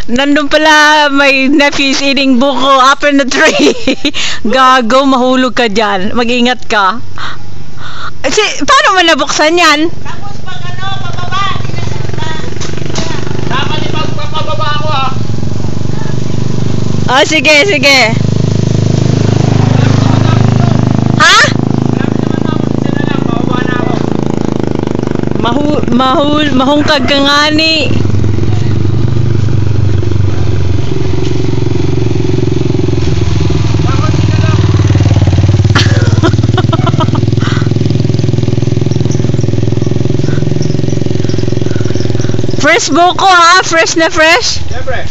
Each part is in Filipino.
Nandun pala, may nephew's eating buko up in the tree. Gago, mahulog ka dyan. Mag-ingat ka. Paano mo nabuksan yan? Tapos pag pababa, dapat ipagpapababa ako ha. Oh, sige, sige. Ha? Mahungkag ka nga ni. Fresh buko ha? Fresh na fresh? Siyempre.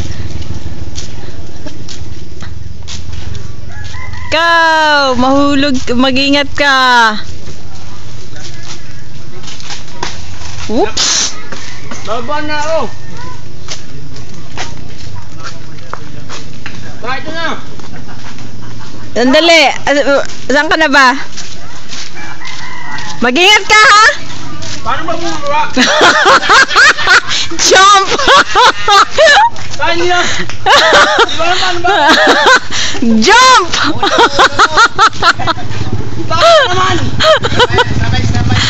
Ikaw, mahulog, mag-ingat ka. Oops. Laban na ako. Kahit na. Sandali, saan ka na ba? Mag-ingat ka ha? Paano magbubura? Jump! Saan niya? Di ba naman ba? Jump! Bakit naman? Sabay.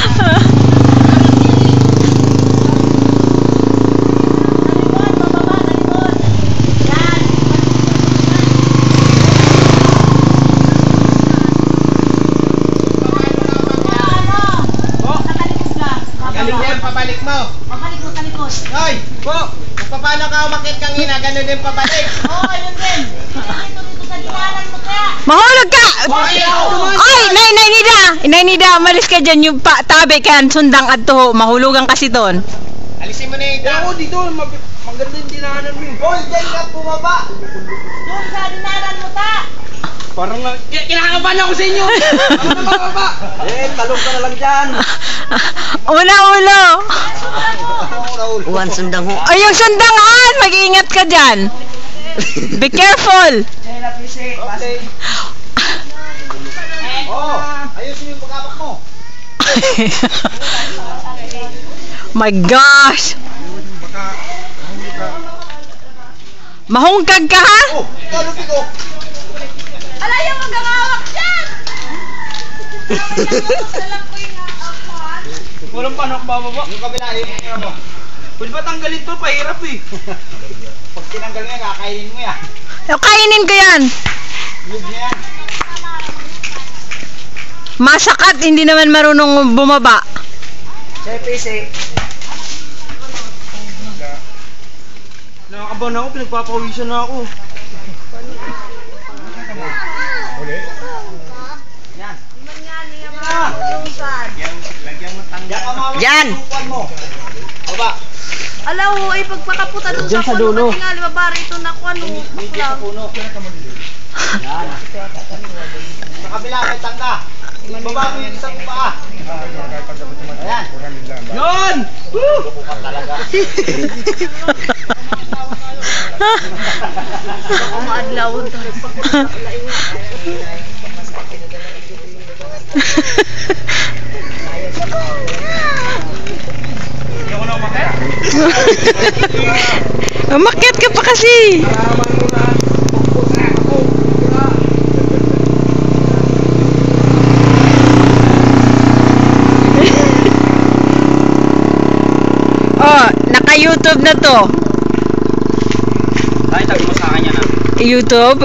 Pabalik mo. Pabalik mo talikod. Hoy! Po! Kung paano ka umakit kang ina, ganun din pabalik. Oo, yun din. Dito sa dinanan mo kaya. Mahulog ka! Ay, Nay Nida, malis ka dyan yung tabi kan sundang adto, mahulugan kasi ton. Alisin mo na yung Ako dito, maganda yung dinanan mo. Hoy, dyan ka bumaba! Doon sa dinanan mo ta. Parang kinakabahan ako sa inyo. Ano na bababa? Talong ka na lang dyan. Una ulo. Uwan sundang ho. Ay, yung sundangan, mag-iingat ka dyan. Be careful. Okay. Oh, ayusin yung pagkapak mo. My gosh. Mahungkag ka ha? Oh, talupig ko. Ala, yung magangawak dyan. Walang paano ako bababa. Yung kabila, yung mo. Pwede ba tanggalin to? Pahirap eh. Pag tinanggal mo yan, kakainin mo yan. Kainin ko yan. Lug na yan. Masakat, hindi naman marunong bumaba. CPC. Nakakabahan ako, pinagpapawisan na ako. Uli? Yan niya ba? Lagyan mo tanggal. Yan. Baba. Alaw, ay pagpakaputa doon sa puno. Tingali, babari ito na kung ano. Sa puno. Yan. Sa kabila, may tangga. Baba mo yung isang paa. Ayan. Yun! Woo! Bukat talaga. Umaadlawon to. Hindi ako na umakit. Umakyat ka pa kasi. Oh, naka-YouTube na to. Ay, tagi mo sa akin yan ah. YouTube?